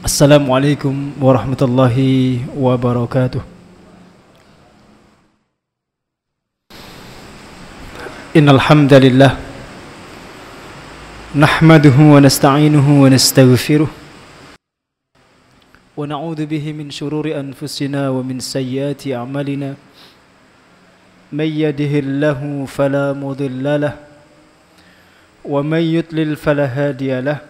Assalamualaikum warahmatullahi wabarakatuh. Innal hamdalillah nahmaduhu wa nasta'inuhu wa nastaghfiruh wa na'udzu bihi min shururi anfusina wa min sayyiati a'malina. May yahdihillahu fala mudilla lahu wa may yudlil fala hadiya lahu.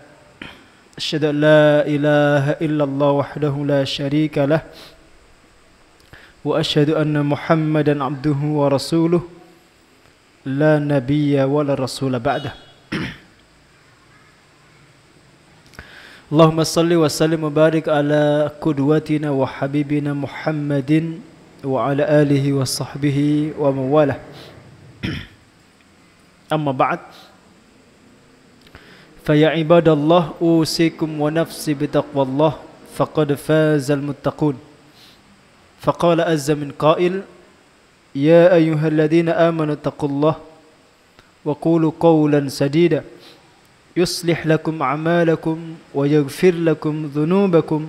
Asyhadu an la ilaha illallah wahdahu la syarika lah wa asyhadu anna Muhammadan abduhu wa rasuluh la nabiyya wa la rasula ba'dah. Allahumma salli wa sallim wa barik ala qudwatina wa habibina Muhammadin wa ala alihi wa sahbihi wa mawalah. Amma ba'd. فيا عباد الله أوصيكم ونفسي بتقوى الله فقد فاز المتقون. فقال عز من قائل يا أيها الذين آمنوا اتقوا الله وقولوا قولا سديدا يصلح لكم أعمالكم ويغفر لكم ذنوبكم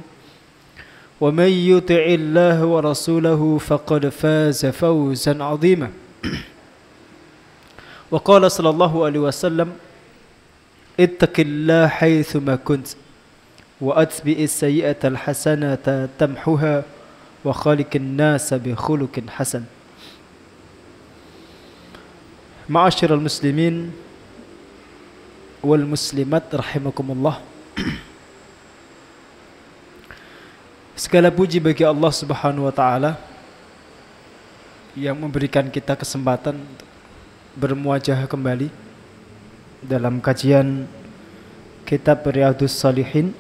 ومن يطع الله ورسوله فقد فاز فوزا عظيما. وقال صلى الله عليه وسلم ittaqillah haitsuma kunt wa atbi'is sayyi'ata alhasanata tamhuha wa khaliqin nasa bi khuluqin hasan. Ma'asyiral muslimin wal muslimat rahimakumullah. Segala puji bagi Allah Subhanahu wa taala yang memberikan kita kesempatan bermuajah kembali dalam kajian kitab Riyadhus Shalihin.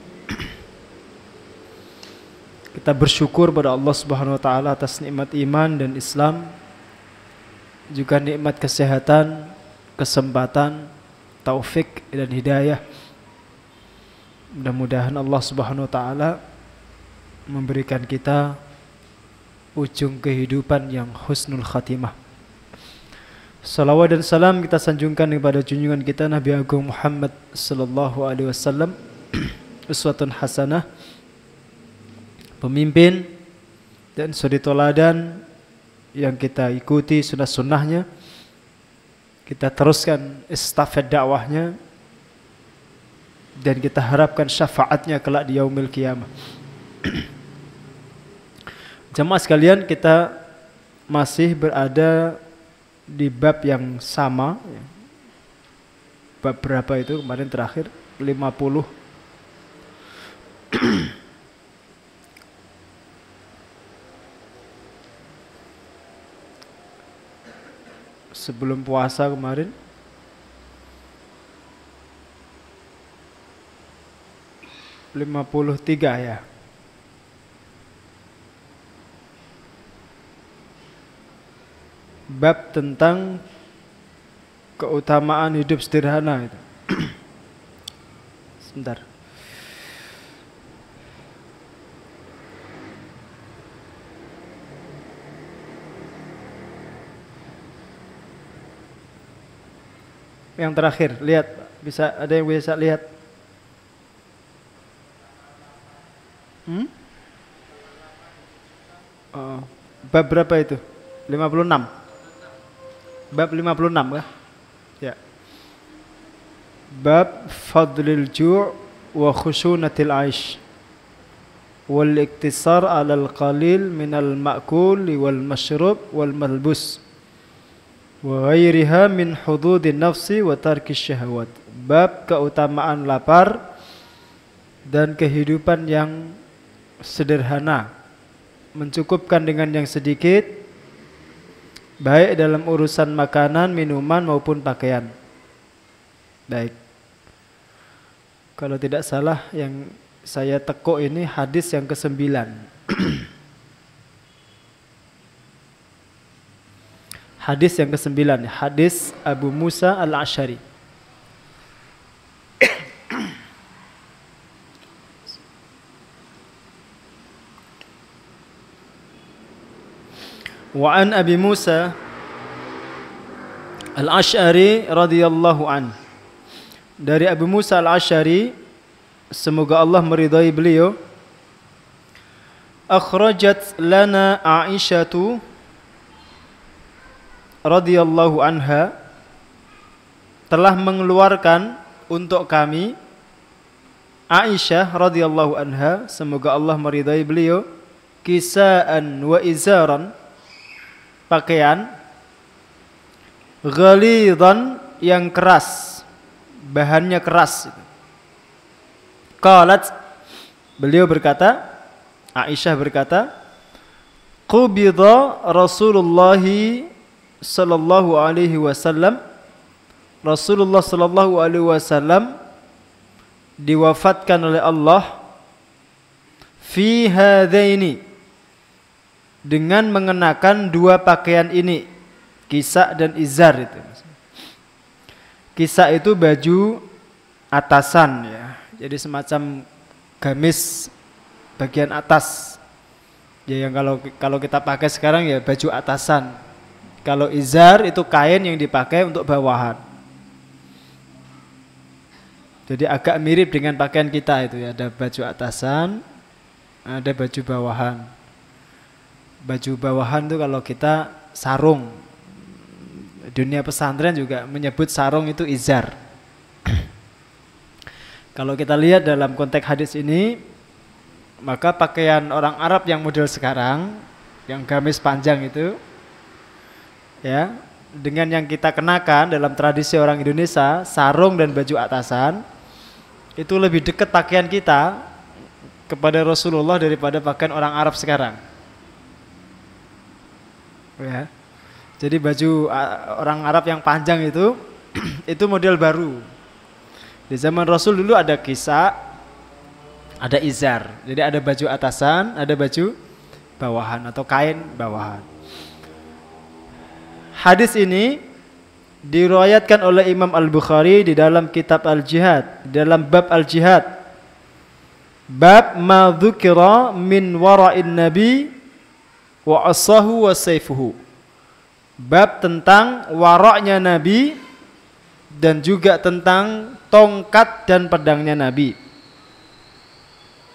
Kita bersyukur pada Allah Subhanahu wa taala atas nikmat iman dan Islam, juga nikmat kesehatan, kesempatan, taufik dan hidayah. Mudah-mudahan Allah Subhanahu wa taala memberikan kita ujung kehidupan yang husnul khatimah. Salawat dan salam kita sanjungkan kepada junjungan kita Nabi Agung Muhammad sallallahu alaihi wasallam, uswatun hasanah, pemimpin dan suri toladan yang kita ikuti sunnah-sunnahnya, kita teruskan estafet dakwahnya, dan kita harapkan syafaatnya kelak di yaumil qiyamah. Jamaah sekalian, kita masih berada di bab yang sama. Bab berapa itu kemarin terakhir? 50. Sebelum puasa kemarin 53 ya. Bab tentang keutamaan hidup sederhana itu. Sebentar. Yang terakhir, lihat, bisa ada yang bisa lihat? Bab berapa itu? 56. Bab 56 kah? Ya. Bab fadlil ju' wa khushunatil aish wal iktisar 'alal qalil minal ma'kul wal mashrub wal malbus wa ghairiha min hududin nafsi wa tarkis syahawat. Bab keutamaan lapar dan kehidupan yang sederhana, mencukupkan dengan yang sedikit, baik dalam urusan makanan, minuman maupun pakaian. Baik. Kalau tidak salah yang saya tekuk ini hadis yang ke-9. Hadis yang ke-9, hadis Abu Musa Al-Asy'ari. Wa an Abi Musa Al-Asy'ari radhiyallahu an. Dari Abu Musa Al-Asy'ari, semoga Allah meridai beliau, akhrajat lana Aisyatu radhiyallahu anha, telah mengeluarkan untuk kami Aisyah radhiyallahu anha, semoga Allah meridai beliau, kisaan wa izaran, pakaian ghalidan, yang keras, bahannya keras. Qalat, beliau berkata, Aisyah berkata, qubida Rasulullah sallallahu alaihi wasallam, Rasulullah sallallahu alaihi wasallam diwafatkan oleh Allah fi hadaini, dengan mengenakan dua pakaian ini, kisa dan izar. Itu kisa itu baju atasan ya, jadi semacam gamis bagian atas ya, yang kalau kita pakai sekarang ya baju atasan. Kalau izar itu kain yang dipakai untuk bawahan. Jadi agak mirip dengan pakaian kita itu ya, ada baju atasan, ada baju bawahan. Baju bawahan itu kalau kita sarung. Dunia pesantren juga menyebut sarung itu izar. Kalau kita lihat dalam konteks hadis ini, maka pakaian orang Arab yang model sekarang, yang gamis panjang itu, ya, dengan yang kita kenakan dalam tradisi orang Indonesia, sarung dan baju atasan, itu lebih dekat pakaian kita kepada Rasulullah daripada pakaian orang Arab sekarang. Ya. Jadi baju orang Arab yang panjang itu itu model baru. Di zaman Rasul dulu ada kisa, ada izar. Jadi ada baju atasan, ada baju bawahan atau kain bawahan. Hadis ini diriwayatkan oleh Imam Al-Bukhari di dalam kitab Al-Jihad, di dalam bab Al-Jihad. Bab ma dzukira min wara'in nabi wa asahu wa sayfuhu. Bab tentang waraknya Nabi dan juga tentang tongkat dan pedangnya Nabi.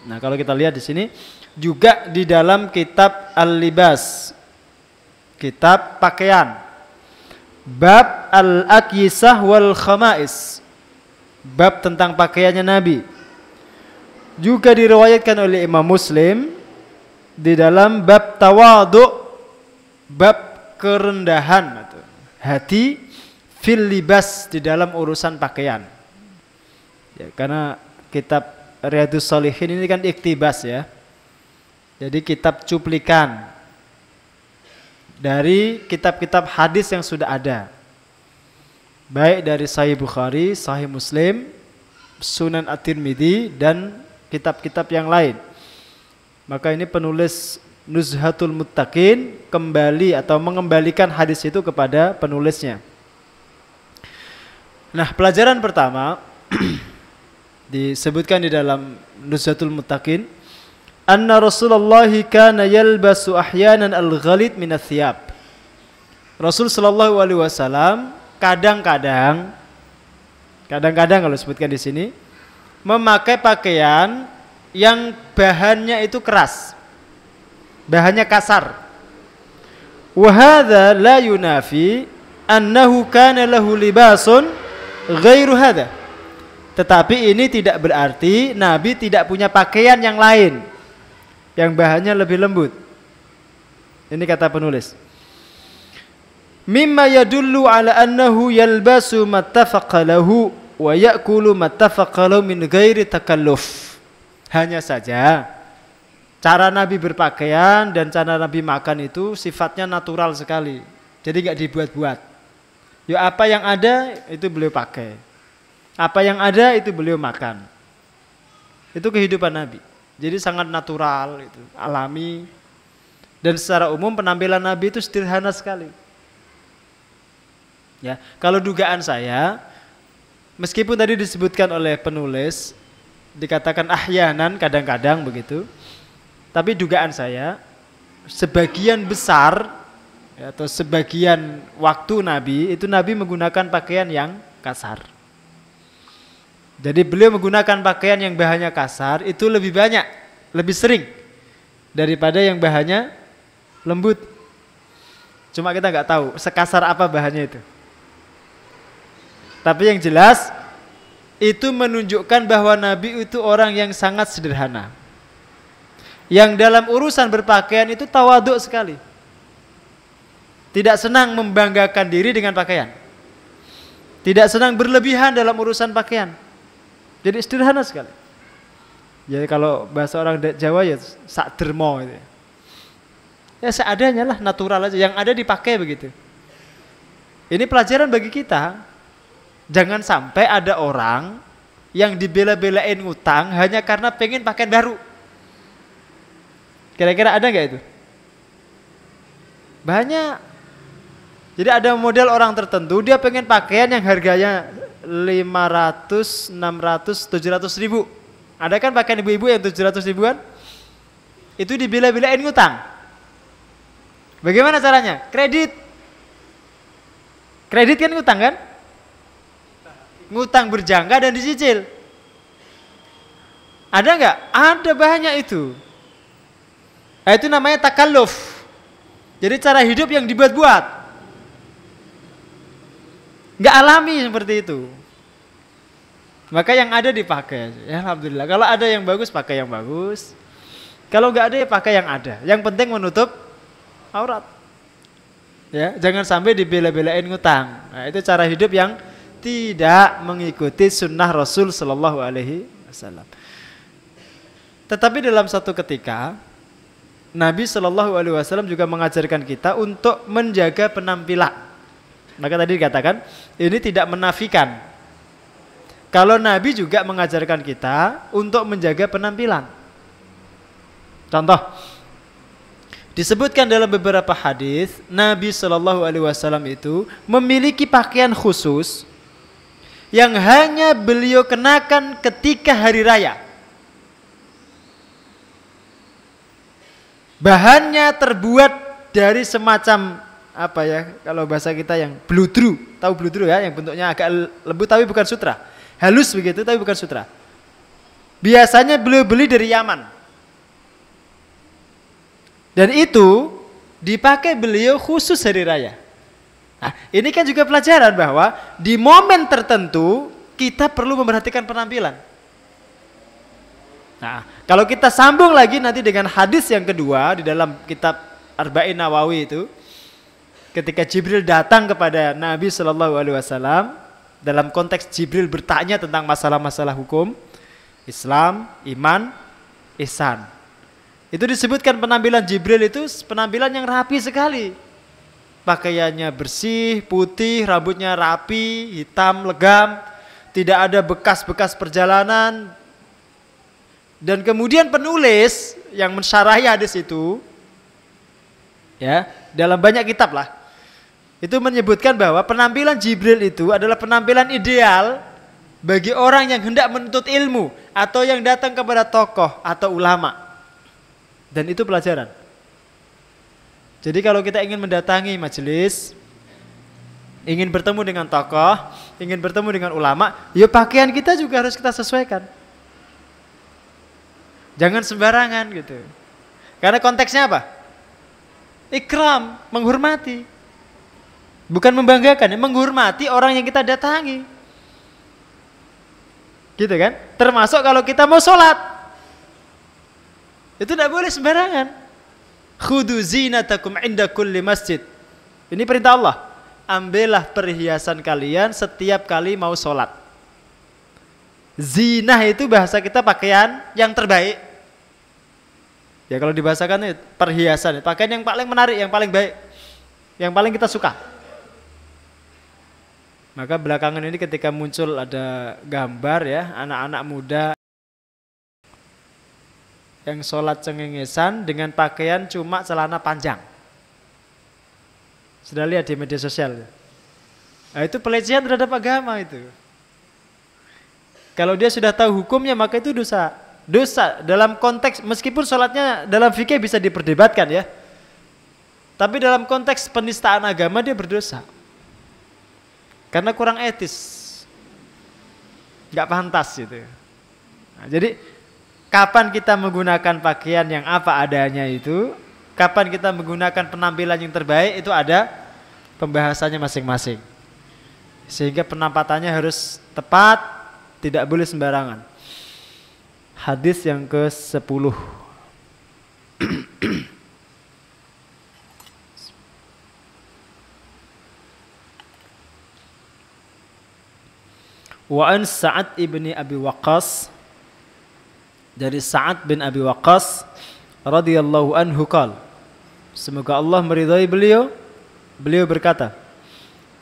Nah, kalau kita lihat di sini juga di dalam kitab Al-Libas, kitab pakaian, bab Al-Akyisah wal Khamais, bab tentang pakaiannya Nabi. Juga diriwayatkan oleh Imam Muslim di dalam bab Tawadhu, bab kerendahan atau hati fil libas, di dalam urusan pakaian ya, karena kitab Riyadhus Shalihin ini kan iktibas ya, jadi kitab cuplikan dari kitab-kitab hadis yang sudah ada, baik dari Sahih Bukhari, Sahih Muslim, Sunan At-Tirmidzi dan kitab-kitab yang lain. Maka ini penulis Nuzhatul Muttaqin kembali atau mengembalikan hadis itu kepada penulisnya. Nah, pelajaran pertama disebutkan di dalam Nuzhatul Muttaqin, anna Rasulullah kana yalbasu ahyanan al-ghalid min ath-thiyab. Rasul sallallahu alaihi wasallam kadang-kadang kalau disebutkan di sini memakai pakaian yang bahannya itu keras, bahannya kasar. Wa hadza la yunafi annahu kana lahu libasun ghairu hadza. Tetapi ini tidak berarti Nabi tidak punya pakaian yang lain yang bahannya lebih lembut. Ini kata penulis. Mimma yadullu ala annahu yalbasu mattafaqa lahu wa ya'kulu mattafaqa lahu min ghairi takalluf. Hanya saja cara Nabi berpakaian dan cara Nabi makan itu sifatnya natural sekali. Jadi enggak dibuat-buat. Ya apa yang ada itu beliau pakai. Apa yang ada itu beliau makan. Itu kehidupan Nabi. Jadi sangat natural, itu alami. Dan secara umum penampilan Nabi itu sederhana sekali. Ya, kalau dugaan saya, meskipun tadi disebutkan oleh penulis, dikatakan ahyanan kadang-kadang begitu, tapi dugaan saya sebagian besar ya, atau sebagian waktu Nabi itu Nabi menggunakan pakaian yang kasar. Jadi beliau menggunakan pakaian yang bahannya kasar itu lebih banyak, lebih sering daripada yang bahannya lembut. Cuma kita nggak tahu sekasar apa bahannya itu. Tapi yang jelas itu menunjukkan bahwa Nabi itu orang yang sangat sederhana. Yang dalam urusan berpakaian itu tawaduk sekali. Tidak senang membanggakan diri dengan pakaian. Tidak senang berlebihan dalam urusan pakaian. Jadi sederhana sekali. Jadi kalau bahasa orang Jawa ya sak dermo gitu. Ya seadanya lah, natural aja. Yang ada dipakai begitu. Ini pelajaran bagi kita. Jangan sampai ada orang yang dibela-belain ngutang hanya karena pengen pakaian baru. Kira-kira ada nggak itu? Banyak. Jadi ada model orang tertentu dia pengen pakaian yang harganya 500, 600, 700 ribu. Ada kan pakaian ibu-ibu yang 700 ribuan? Itu dibela-belain ngutang. Bagaimana caranya? Kredit. Kredit kan ngutang kan? Ngutang berjangka dan dicicil. Ada nggak? Ada banyak itu. Nah, itu namanya takalluf. Jadi cara hidup yang dibuat-buat. Nggak alami seperti itu. Maka yang ada dipakai. Ya alhamdulillah. Kalau ada yang bagus pakai yang bagus. Kalau nggak ada ya pakai yang ada. Yang penting menutup aurat. Ya, jangan sampai dibela-belain ngutang. Nah, itu cara hidup yang tidak mengikuti sunnah Rasul Sallallahu Alaihi Wasallam. Tetapi dalam satu ketika Nabi Sallallahu Alaihi Wasallam juga mengajarkan kita untuk menjaga penampilan. Maka tadi dikatakan ini tidak menafikan kalau Nabi juga mengajarkan kita untuk menjaga penampilan. Contoh, disebutkan dalam beberapa hadis Nabi Shallallahu Alaihi Wasallam itu memiliki pakaian khusus yang hanya beliau kenakan ketika hari raya. Bahannya terbuat dari semacam apa ya, kalau bahasa kita yang bludru, tahu bludru ya, yang bentuknya agak lembut tapi bukan sutra, halus begitu tapi bukan sutra. Biasanya beliau beli dari Yaman. Dan itu dipakai beliau khusus hari raya. Nah, ini kan juga pelajaran bahwa di momen tertentu kita perlu memperhatikan penampilan. Nah, kalau kita sambung lagi nanti dengan hadis yang kedua di dalam kitab Arba'in Nawawi itu, ketika Jibril datang kepada Nabi Shallallahu Alaihi Wasallam dalam konteks Jibril bertanya tentang masalah-masalah hukum, Islam, iman, ihsan. Itu disebutkan penampilan Jibril itu penampilan yang rapi sekali. Pakaiannya bersih, putih, rambutnya rapi, hitam, legam, tidak ada bekas-bekas perjalanan. Dan kemudian penulis yang mensyarahi hadis itu, ya, dalam banyak kitab lah, itu menyebutkan bahwa penampilan Jibril itu adalah penampilan ideal bagi orang yang hendak menuntut ilmu atau yang datang kepada tokoh atau ulama. Dan itu pelajaran. Jadi kalau kita ingin mendatangi majelis, ingin bertemu dengan tokoh, ingin bertemu dengan ulama, ya pakaian kita juga harus kita sesuaikan. Jangan sembarangan gitu. Karena konteksnya apa? Ikram, menghormati. Bukan membanggakan, ya, menghormati orang yang kita datangi. Gitu kan? Termasuk kalau kita mau sholat. Itu tidak boleh sembarangan. Khudu zinatakum inda kulli masjid. Ini perintah Allah. Ambillah perhiasan kalian setiap kali mau sholat. Zinah itu bahasa kita pakaian yang terbaik. Ya kalau dibahasakan itu perhiasan, pakaian yang paling menarik, yang paling baik, yang paling kita suka. Maka belakangan ini ketika muncul ada gambar ya, anak-anak muda yang sholat cengengesan dengan pakaian cuma celana panjang. Sudah lihat di media sosial. Nah, itu pelecehan terhadap agama itu. Kalau dia sudah tahu hukumnya maka itu dosa. Dosa dalam konteks, meskipun sholatnya dalam fikih bisa diperdebatkan ya. Tapi dalam konteks penistaan agama dia berdosa. Karena kurang etis. Gak pantas gitu. Nah, jadi kapan kita menggunakan pakaian yang apa adanya itu, kapan kita menggunakan penampilan yang terbaik, itu ada pembahasannya masing-masing. Sehingga penampatannya harus tepat, tidak boleh sembarangan. Hadis yang ke-10. Wa an Sa'ad ibni Abi Waqqas, dari Sa'ad bin Abi Waqqas radhiyallahu anhu qala, semoga Allah meridhai beliau, beliau berkata,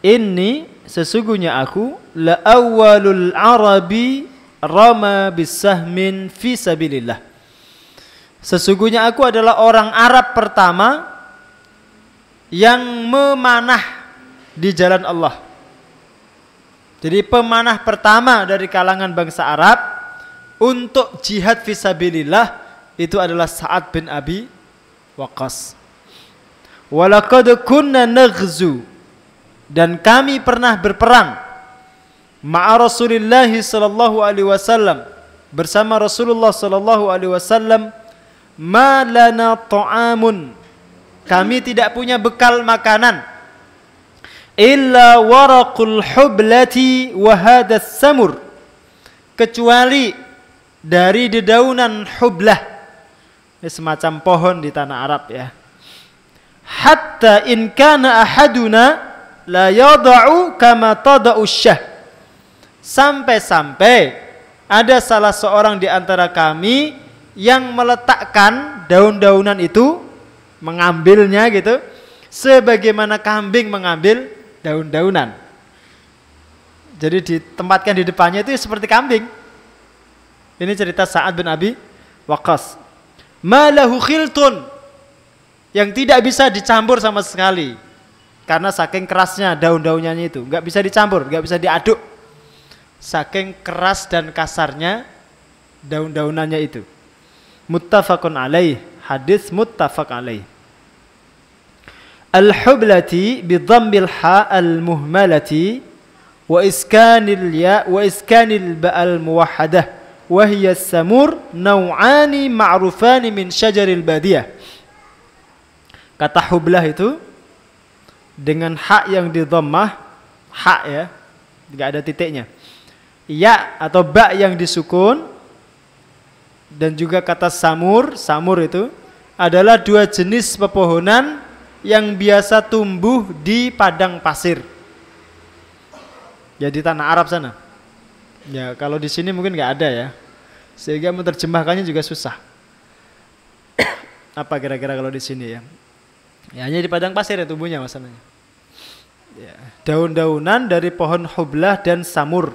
inni sesungguhnya aku la awwalul arabi rama bisahmin fi sabilillah. Sesungguhnya aku adalah orang Arab pertama yang memanah di jalan Allah. Jadi pemanah pertama dari kalangan bangsa Arab untuk jihad fi sabilillah itu adalah Sa'ad bin Abi Waqqas. Walaqad kunna naghzu, dan kami pernah berperang ma'a Rasulillah sallallahu alaihi wasallam, bersama Rasulullah sallallahu alaihi wasallam, ma lana ta'amun, kami tidak punya bekal makanan, illa waraqul hublati wa hadas samur, kecuali dari dedaunan hublah, ini semacam pohon di tanah Arab ya. Hatta in kana ahaduna la yada'u kama tada'u syah, sampai-sampai ada salah seorang di antara kami yang meletakkan daun-daunan itu, mengambilnya gitu, sebagaimana kambing mengambil daun-daunan. Jadi ditempatkan di depannya itu seperti kambing. Ini cerita Sa'ad bin Abi Waqqas. Malahu khiltun, yang tidak bisa dicampur sama sekali, karena saking kerasnya daun-daunnya itu, nggak bisa dicampur, nggak bisa diaduk, saking keras dan kasarnya daun-daunannya itu. Muttafaqun alaih, hadis muttafaq alaih. Al-hublati bi dhammil ha al-muhmalati wa iskanil ya wa iskanil ba al-muwahhadah wa hiya as-samur naw'ani ma'rufani min syajaril badiyah. Kata hublah itu dengan hak yang di dhammah, hak ya, enggak ada titiknya. Ya atau ba yang disukun, dan juga kata samur, samur itu adalah dua jenis pepohonan yang biasa tumbuh di padang pasir. Ya di tanah Arab sana. Ya kalau di sini mungkin nggak ada ya, sehingga menerjemahkannya juga susah. Apa kira-kira kalau di sini ya? Ya hanya di padang pasir ya tumbuhnya masalahnya. Ya, daun-daunan dari pohon hublah dan samur,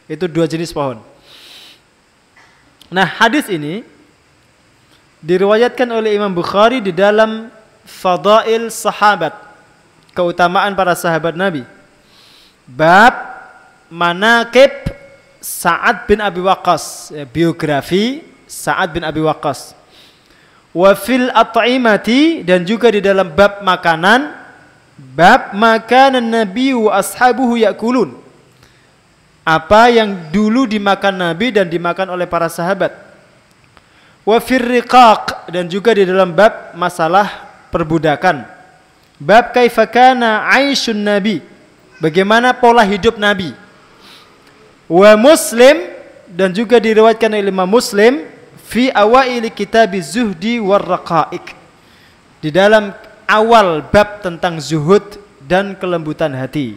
itu dua jenis pohon. Nah hadis ini diriwayatkan oleh Imam Bukhari di dalam Fadail Sahabat, keutamaan para sahabat Nabi, bab manaqib Sa'ad bin Abi Waqqas, biografi Sa'ad bin Abi Waqqas. Wa fil at'imati, dan juga di dalam bab makanan, bab makanan Nabi wa ashabuhu yakulun, apa yang dulu dimakan Nabi dan dimakan oleh para sahabat. Wa fir riqaq, dan juga di dalam bab masalah perbudakan, bab kaifa kana aisyun Nabi, bagaimana pola hidup Nabi. Wa Muslim, dan juga diriwayatkan oleh Imam Muslim fi awail kitab zuhdi war raqaiq, di dalam awal bab tentang zuhud dan kelembutan hati.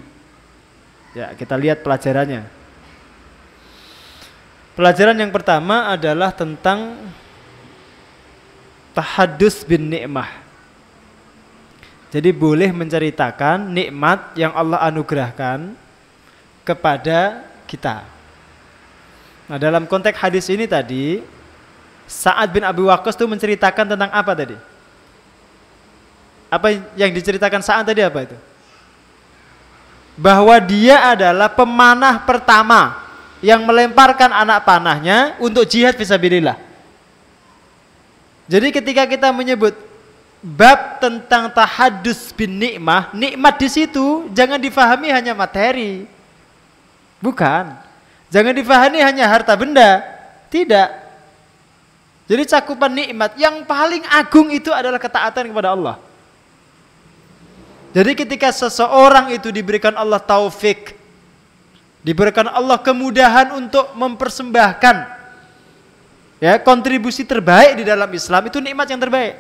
Ya, kita lihat pelajarannya. Pelajaran yang pertama adalah tentang tahaddus bin ni'mah. Jadi boleh menceritakan nikmat yang Allah anugerahkan kepada kita. Nah, dalam konteks hadis ini tadi, Sa'ad bin Abi Waqqas itu menceritakan tentang apa tadi? Apa yang diceritakan Sa'ad tadi apa itu? Bahwa dia adalah pemanah pertama yang melemparkan anak panahnya untuk jihad fisabilillah. Jadi ketika kita menyebut bab tentang tahaddus bin nikmah, nikmat di situ jangan difahami hanya materi. Bukan. Jangan difahami hanya harta benda. Tidak. Jadi cakupan nikmat yang paling agung itu adalah ketaatan kepada Allah. Jadi ketika seseorang itu diberikan Allah taufik, diberikan Allah kemudahan untuk mempersembahkan ya kontribusi terbaik di dalam Islam, itu nikmat yang terbaik.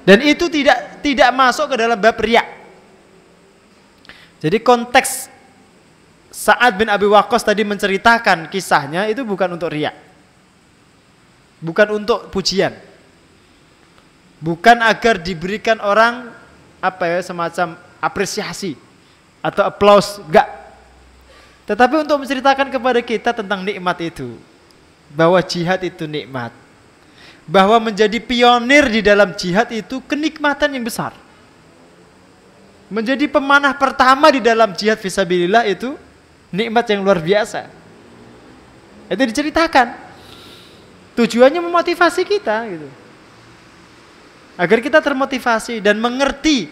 Dan itu tidak masuk ke dalam bab riya. Jadi konteks Sa'ad bin Abi Waqqas tadi menceritakan kisahnya itu bukan untuk riya. Bukan untuk pujian. Bukan agar diberikan orang semacam apresiasi atau aplaus, enggak. Tetapi untuk menceritakan kepada kita tentang nikmat itu. Bahwa jihad itu nikmat. Bahwa menjadi pionir di dalam jihad itu kenikmatan yang besar. Menjadi pemanah pertama di dalam jihad fisabilillah itu nikmat yang luar biasa. Itu diceritakan. Tujuannya memotivasi kita gitu. Agar kita termotivasi dan mengerti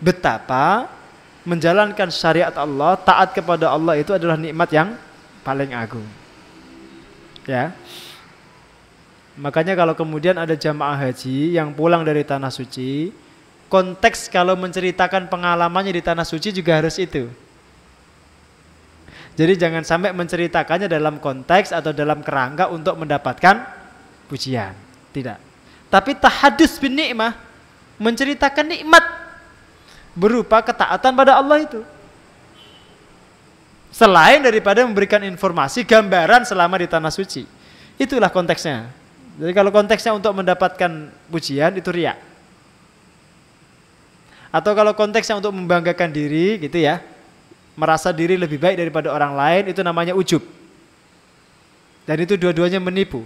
betapa menjalankan syariat Allah, taat kepada Allah itu adalah nikmat yang paling agung. Ya. Makanya kalau kemudian ada jamaah haji yang pulang dari tanah suci, konteks kalau menceritakan pengalamannya di tanah suci juga harus itu. Jadi jangan sampai menceritakannya dalam konteks atau dalam kerangka untuk mendapatkan pujian. Tidak. Tapi tahadus bin nikmah, menceritakan nikmat berupa ketaatan pada Allah itu. Selain daripada memberikan informasi, gambaran selama di tanah suci. Itulah konteksnya. Jadi kalau konteksnya untuk mendapatkan pujian itu riya. Atau kalau konteksnya untuk membanggakan diri gitu ya, merasa diri lebih baik daripada orang lain, itu namanya ujub. Dan itu dua-duanya menipu.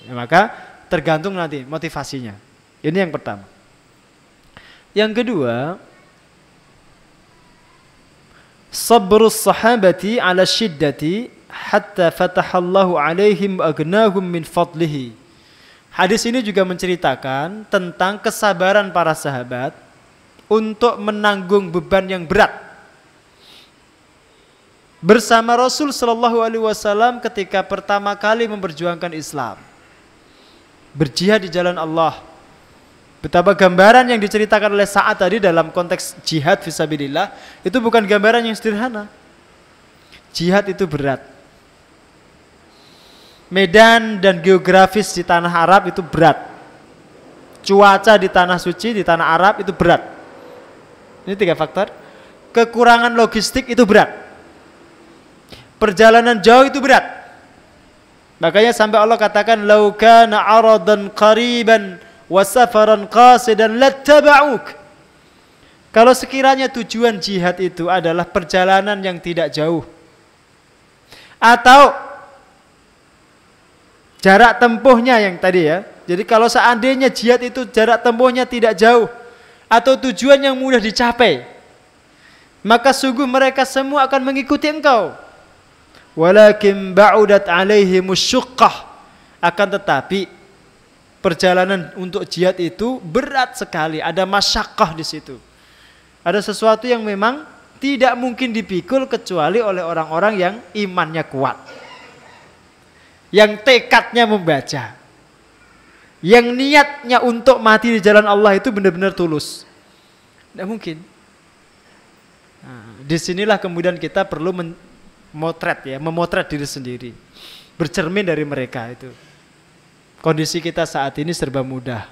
Ya, maka tergantung nanti motivasinya. Ini yang pertama. Yang kedua, sabrus sahabati ala syiddati hatta fatahallahu alaihim agnahum min fadlihi. Hadis ini juga menceritakan tentang kesabaran para sahabat untuk menanggung beban yang berat bersama Rasul sallallahu alaihi wasallam ketika pertama kali memperjuangkan Islam, berjihad di jalan Allah. Betapa gambaran yang diceritakan oleh Sa'ad tadi dalam konteks jihad fisabilillah itu bukan gambaran yang sederhana. Jihad itu berat. Medan dan geografis di tanah Arab itu berat. Cuaca di tanah suci, di tanah Arab itu berat. Ini 3 faktor. Kekurangan logistik itu berat. Perjalanan jauh itu berat. Makanya sampai Allah katakan law kana 'aradan qariban wa safaran qasidan lattaba'uk. Kalau sekiranya tujuan jihad itu adalah perjalanan yang tidak jauh atau jarak tempuhnya yang tadi ya. Jadi kalau seandainya jihad itu jarak tempuhnya tidak jauh atau tujuan yang mudah dicapai, maka sungguh mereka semua akan mengikuti engkau. Walakin ba'udat alaihimus syuqqah. Akan tetapi perjalanan untuk jihad itu berat sekali, ada masyaqqah di situ. Ada sesuatu yang memang tidak mungkin dipikul kecuali oleh orang-orang yang imannya kuat. Yang tekadnya membaca. Yang niatnya untuk mati di jalan Allah itu benar-benar tulus. Tidak mungkin. Nah, disinilah kemudian kita perlu memotret diri sendiri, bercermin dari mereka itu. Kondisi kita saat ini serba mudah.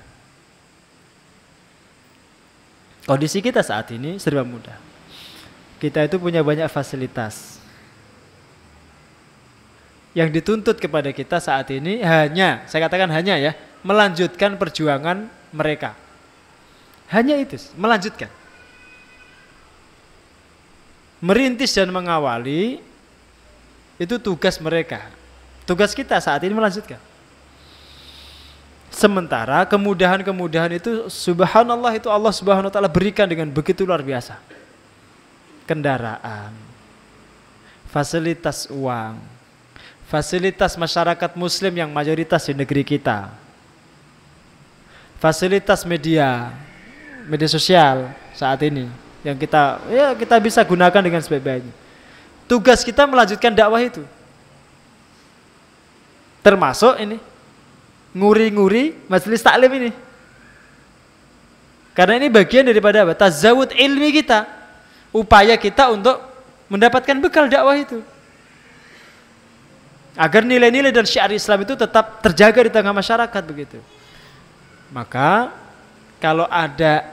Kondisi kita saat ini serba mudah. Kita itu punya banyak fasilitas. Yang dituntut kepada kita saat ini hanya, saya katakan hanya ya, melanjutkan perjuangan mereka. Hanya itu, melanjutkan. Merintis dan mengawali itu tugas mereka. Tugas kita saat ini melanjutkan. Sementara kemudahan-kemudahan itu subhanallah itu Allah Subhanahu wa taala berikan dengan begitu luar biasa. Kendaraan, fasilitas uang, fasilitas masyarakat muslim yang mayoritas di negeri kita. Fasilitas media sosial saat ini yang kita bisa gunakan dengan sebaik-baiknya. Tugas kita melanjutkan dakwah itu. Termasuk ini nguri-nguri majelis taklim ini. Karena ini bagian daripada apa? Tazawud ilmi kita. Upaya kita untuk mendapatkan bekal dakwah itu. Agar nilai-nilai dan syiar Islam itu tetap terjaga di tengah masyarakat begitu. Maka kalau ada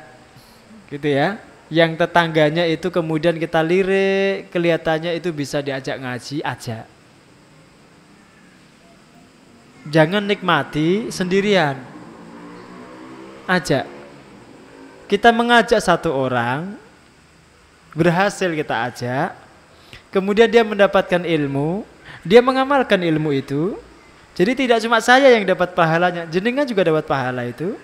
gitu ya, yang tetangganya itu kemudian kita lirik, kelihatannya itu bisa diajak ngaji, ajak. Jangan nikmati sendirian. Ajak. Kita mengajak satu orang, berhasil kita ajak, kemudian dia mendapatkan ilmu, dia mengamalkan ilmu itu. Jadi tidak cuma saya yang dapat pahalanya, jenengan juga dapat pahala itu.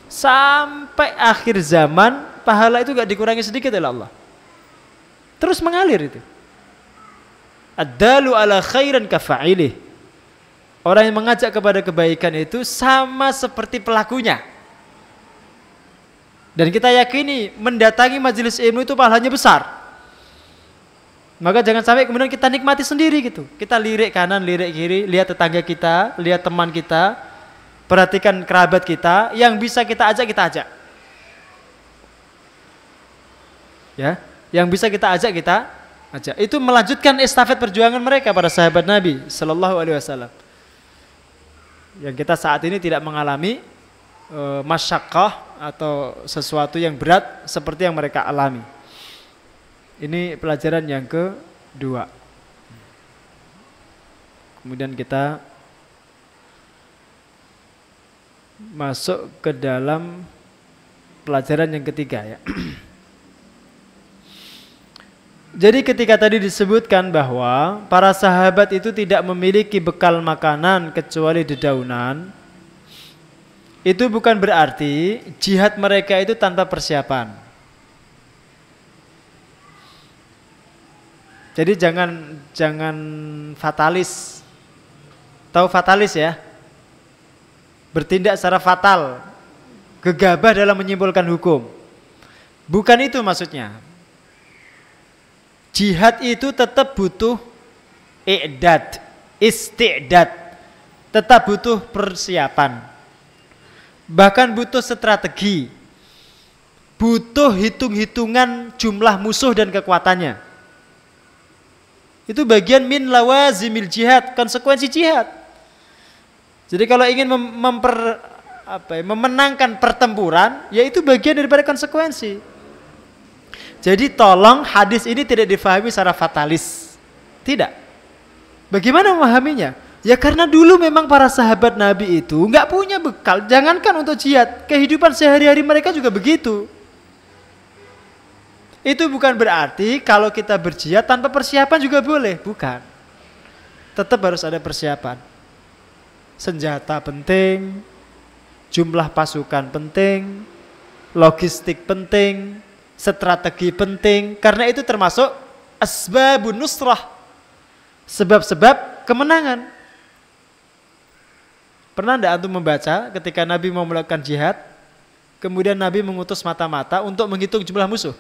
Sampai akhir zaman, pahala itu gak dikurangi sedikit oleh Allah. Terus mengalir itu. Ad-dalu ala khairan kafa'ilih. Orang yang mengajak kepada kebaikan itu sama seperti pelakunya. Dan kita yakini mendatangi majelis ilmu itu pahalanya besar. Maka jangan sampai kemudian kita nikmati sendiri gitu. Kita lirik kanan, lirik kiri, lihat tetangga kita, lihat teman kita, perhatikan kerabat kita, yang bisa kita ajak, kita ajak. Ya, yang bisa kita ajak, kita ajak. Itu melanjutkan estafet perjuangan mereka para sahabat Nabi Sallallahu Alaihi Wasallam. Yang kita saat ini tidak mengalami masyaqqah atau sesuatu yang berat seperti yang mereka alami. Ini pelajaran yang kedua. Kemudian kita masuk ke dalam pelajaran yang ketiga ya. Jadi ketika tadi disebutkan bahwa para sahabat itu tidak memiliki bekal makanan kecuali dedaunan, itu bukan berarti jihad mereka itu tanpa persiapan. Jadi jangan fatalis. Tahu fatalis ya? Bertindak secara fatal, gegabah dalam menyimpulkan hukum. Bukan itu maksudnya. Jihad itu tetap butuh i'dad, isti'dad. Tetap butuh persiapan. Bahkan butuh strategi. Butuh hitung-hitungan jumlah musuh dan kekuatannya. Itu bagian min lawazimil jihad, konsekuensi jihad. Jadi kalau ingin memenangkan pertempuran, ya itu bagian daripada konsekuensi. Jadi tolong hadis ini tidak difahami secara fatalis. Tidak. Bagaimana memahaminya? Ya karena dulu memang para sahabat Nabi itu nggak punya bekal. Jangankan untuk jihad, kehidupan sehari-hari mereka juga begitu. Itu bukan berarti kalau kita berjihad tanpa persiapan juga boleh. Bukan. Tetap harus ada persiapan. Senjata penting, jumlah pasukan penting, logistik penting, strategi penting. Karena itu termasuk asbabun nusrah, sebab-sebab kemenangan. Pernah tidak antum membaca ketika Nabi mau melakukan jihad, kemudian Nabi mengutus mata-mata untuk menghitung jumlah musuh?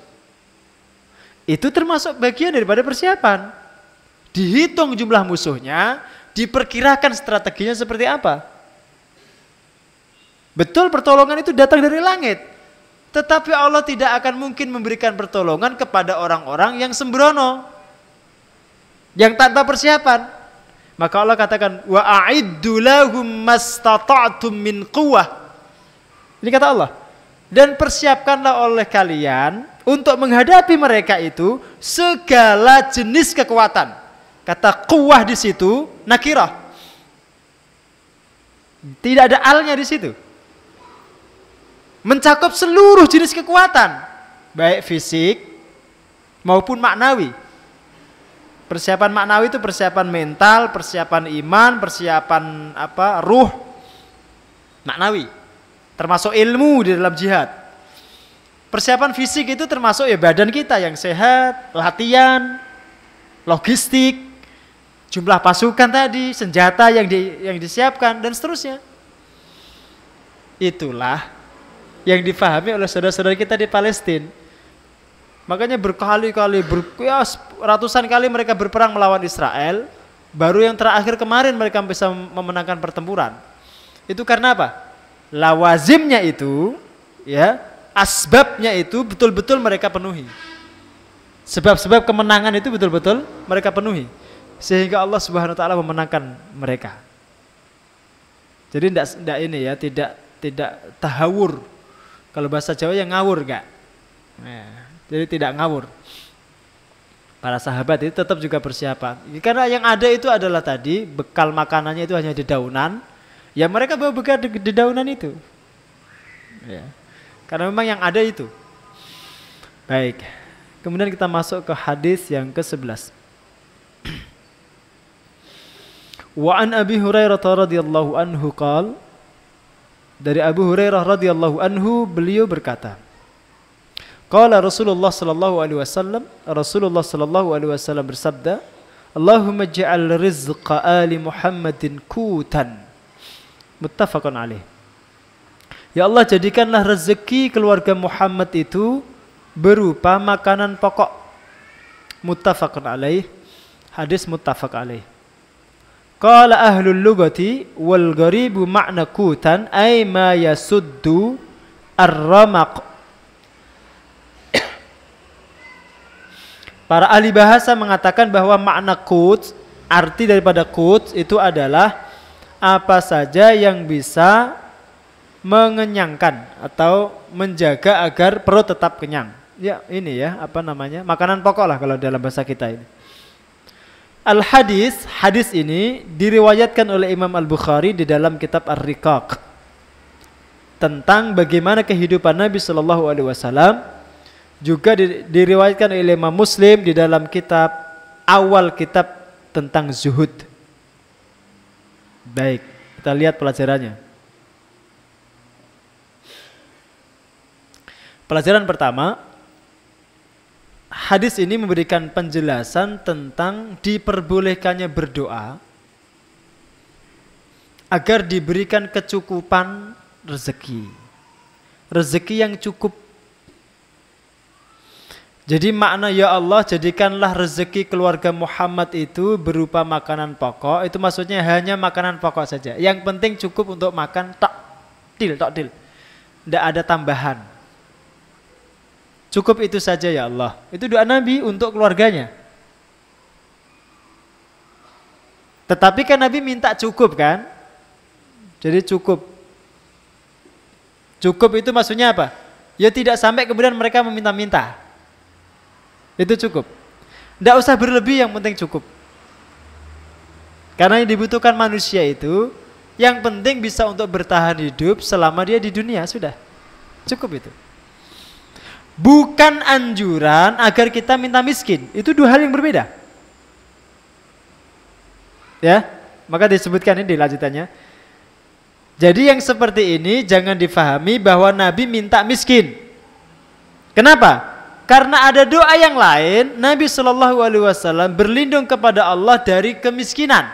Itu termasuk bagian daripada persiapan. Dihitung jumlah musuhnya, diperkirakan strateginya seperti apa. Betul pertolongan itu datang dari langit. Tetapi Allah tidak akan mungkin memberikan pertolongan kepada orang-orang yang sembrono, yang tanpa persiapan. Maka Allah katakan, wa a'iddu lahum mastata'tum min quwwah. Ini kata Allah. Dan persiapkanlah oleh kalian untuk menghadapi mereka itu segala jenis kekuatan. Kata quwwah di situ nakirah. Tidak ada alnya di situ. Mencakup seluruh jenis kekuatan, baik fisik maupun maknawi. Persiapan maknawi itu persiapan mental, persiapan iman, persiapan ruh, maknawi. Termasuk ilmu di dalam jihad. Persiapan fisik itu termasuk ya badan kita yang sehat, latihan, logistik, jumlah pasukan tadi, senjata yang disiapkan dan seterusnya. Itulah yang difahami oleh saudara-saudara kita di Palestina. Makanya berkali-kali, ratusan kali mereka berperang melawan Israel, Baru yang terakhir kemarin mereka bisa memenangkan pertempuran. Itu karena apa? Lawazimnya itu, ya, asbabnya itu betul-betul mereka penuhi. Sebab-sebab kemenangan itu betul-betul mereka penuhi. Sehingga Allah Subhanahu wa taala memenangkan mereka. Jadi tidak ini ya, tidak tahawur. Kalau bahasa Jawa yang ngawur enggak. Nah, jadi tidak ngawur. Para sahabat itu tetap juga persiapan. Karena yang ada itu adalah tadi bekal makanannya itu hanya di daunan. Ya mereka bawa bekal di daunan itu. Ya. Karena memang yang ada itu. Baik. Kemudian kita masuk ke hadis yang ke-11. Wa an Abi Hurairah radhiyallahu anhu qala, dari Abu Hurairah radhiyallahu anhu beliau berkata, qala Rasulullah sallallahu alaihi wasallam, Rasulullah sallallahu alaihi wasallam bersabda, Allahumma ja'al rizqa ali Muhammadin kutan. Muttafaqun alaih. Ya Allah, jadikanlah rezeki keluarga Muhammad itu berupa makanan pokok. Muttafaqun alaih. Hadis muttafaq alaih. Qala ahlul lugati wal gharibu ma'na kutan ay ma yasuddu ar-ramaq. Para ahli bahasa mengatakan bahwa makna kut, arti daripada kut itu adalah apa saja yang bisa mengenyangkan atau menjaga agar perut tetap kenyang. Ya ini ya, apa namanya, makanan pokok lah kalau dalam bahasa kita ini. Al-hadis, hadis ini diriwayatkan oleh Imam Al-Bukhari di dalam kitab Ar-Riqaq. Tentang bagaimana kehidupan Nabi SAW. Juga diriwayatkan oleh Imam Muslim di dalam kitab, awal kitab tentang zuhud. Baik, kita lihat pelajarannya. Pelajaran pertama, hadis ini memberikan penjelasan tentang diperbolehkannya berdoa agar diberikan kecukupan rezeki. Rezeki yang cukup. Jadi makna ya Allah jadikanlah rezeki keluarga Muhammad itu berupa makanan pokok, itu maksudnya hanya makanan pokok saja. Yang penting cukup untuk makan tok dil. Tidak ada tambahan. Cukup itu saja ya Allah. Itu doa Nabi untuk keluarganya. Tetapi kan Nabi minta cukup kan? Jadi cukup. Cukup itu maksudnya apa? Ya tidak sampai kemudian mereka meminta-minta. Itu cukup. Tidak usah berlebih, yang penting cukup. Karena yang dibutuhkan manusia itu, yang penting bisa untuk bertahan hidup selama dia di dunia, sudah. Cukup itu. Bukan anjuran agar kita minta miskin. Itu dua hal yang berbeda. Ya, maka disebutkan ini di lanjutannya. Jadi yang seperti ini jangan difahami bahwa Nabi minta miskin. Kenapa? Karena ada doa yang lain, Nabi SAW berlindung kepada Allah dari kemiskinan.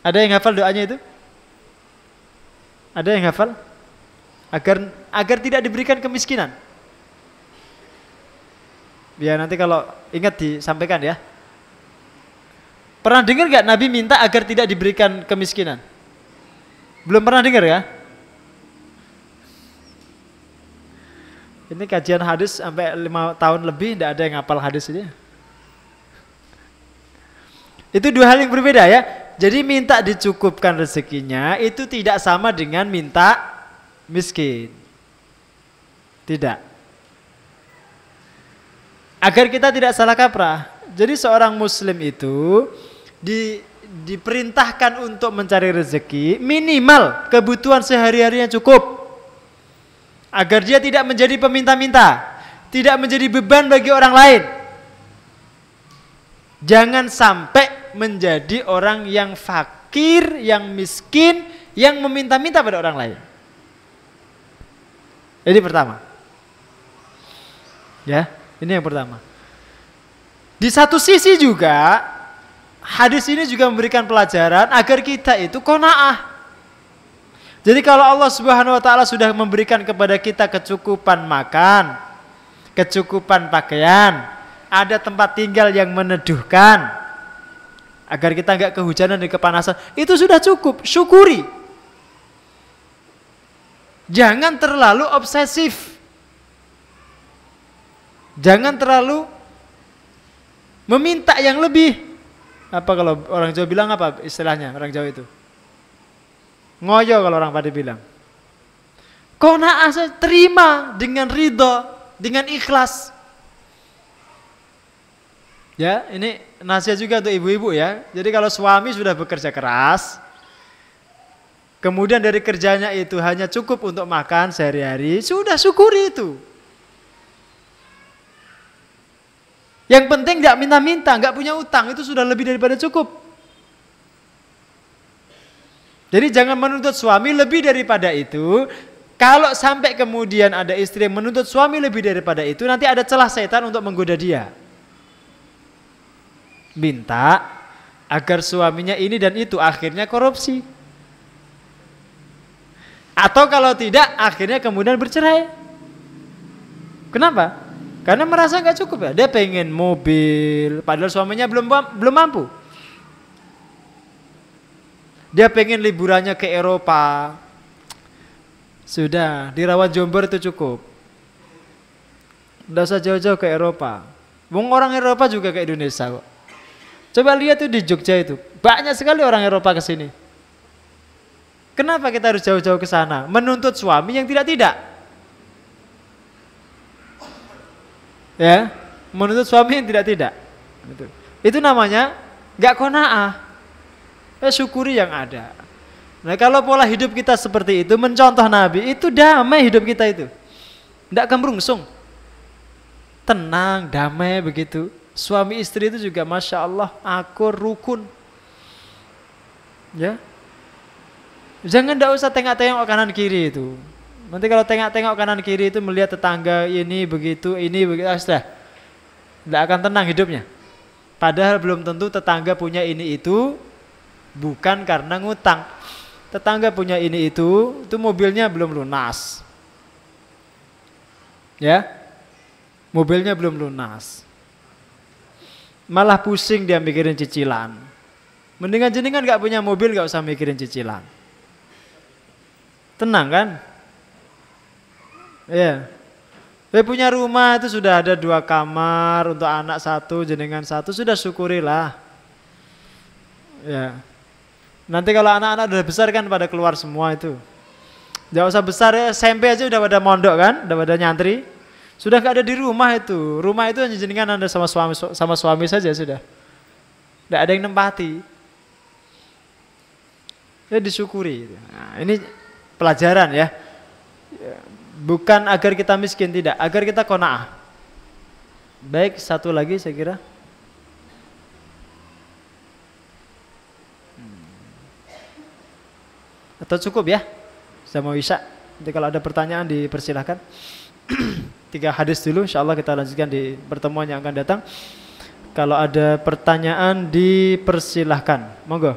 Ada yang hafal doanya itu? Ada yang hafal? Agar tidak diberikan kemiskinan. Biar nanti kalau ingat disampaikan ya. Pernah dengar gak Nabi minta agar tidak diberikan kemiskinan? Belum pernah dengar ya? Ini kajian hadis sampai 5 tahun lebih tidak ada yang hafal hadis ini. Itu dua hal yang berbeda ya. Jadi minta dicukupkan rezekinya itu tidak sama dengan minta miskin. Tidak. Agar kita tidak salah kaprah. Jadi seorang muslim itu diperintahkan untuk mencari rezeki, minimal kebutuhan sehari-harinya cukup. Agar dia tidak menjadi peminta-minta, tidak menjadi beban bagi orang lain. Jangan sampai menjadi orang yang fakir, yang miskin, yang meminta-minta pada orang lain. Ini pertama. Ya, ini yang pertama. Di satu sisi juga, hadis ini juga memberikan pelajaran agar kita itu qanaah. Jadi kalau Allah Subhanahu wa taala sudah memberikan kepada kita kecukupan makan, kecukupan pakaian, ada tempat tinggal yang meneduhkan, agar kita nggak kehujanan dan kepanasan, itu sudah cukup, syukuri. Jangan terlalu obsesif. Jangan terlalu meminta yang lebih. Apa kalau orang Jawa bilang apa istilahnya orang Jawa itu? Ngoyo kalau orang Pati bilang. Qanaah saja, terima dengan ridho, dengan ikhlas. Ya, ini nasihat juga untuk ibu-ibu ya. Jadi kalau suami sudah bekerja keras, kemudian dari kerjanya itu hanya cukup untuk makan sehari-hari, sudah syukuri itu. Yang penting nggak minta-minta, nggak punya utang, itu sudah lebih daripada cukup. Jadi jangan menuntut suami lebih daripada itu. Kalau sampai kemudian ada istri yang menuntut suami lebih daripada itu, nanti ada celah setan untuk menggoda dia. Minta agar suaminya ini dan itu, akhirnya korupsi. Atau kalau tidak, akhirnya kemudian bercerai. Kenapa? Karena merasa nggak cukup ya. Dia pengen mobil, padahal suaminya belum mampu. Dia pengen liburannya ke Eropa. Sudah, di Rawa Jombor itu cukup. Nggak usah jauh-jauh ke Eropa. Wong orang Eropa juga ke Indonesia kok. Coba lihat tuh di Jogja itu, banyak sekali orang Eropa ke sini. Kenapa kita harus jauh-jauh ke sana? Menuntut suami yang tidak-tidak. Ya, menuntut suami yang tidak-tidak. Itu namanya nggak qanaah. Syukuri yang ada. Nah, kalau pola hidup kita seperti itu, mencontoh Nabi, itu damai hidup kita itu. Nggak kemrungsung. Tenang, damai begitu. Suami istri itu juga Masya Allah, akur, rukun. Ya. Jangan nggak usah tengok-tengok kanan kiri itu. Nanti kalau tengok-tengok kanan kiri itu melihat tetangga ini begitu, sudah. Nggak akan tenang hidupnya. Padahal belum tentu tetangga punya ini itu bukan karena ngutang. Tetangga punya ini itu mobilnya belum lunas. Ya. Mobilnya belum lunas. Malah pusing dia mikirin cicilan. Mendingan jenengan gak punya mobil gak usah mikirin cicilan. Tenang kan? Iya. Dia punya rumah itu sudah ada 2 kamar untuk anak 1, jenengan 1, sudah syukurilah. Ya. Nanti kalau anak-anak udah besar kan pada keluar semua itu. Gak usah besar ya, SMP aja udah pada mondok kan, udah pada nyantri. Sudah gak ada di rumah itu. Rumah itu hanya jenengan Anda sama suami saja sudah. Tidak ada yang nempati. Ya disyukuri. Nah, ini pelajaran ya. Bukan agar kita miskin, tidak. Agar kita qanaah. Baik, satu lagi saya kira. Atau cukup ya? Saya mau isya. Nanti kalau ada pertanyaan dipersilahkan. 3 hadis dulu, insya Allah kita lanjutkan di pertemuan yang akan datang. Kalau ada pertanyaan dipersilahkan, monggo.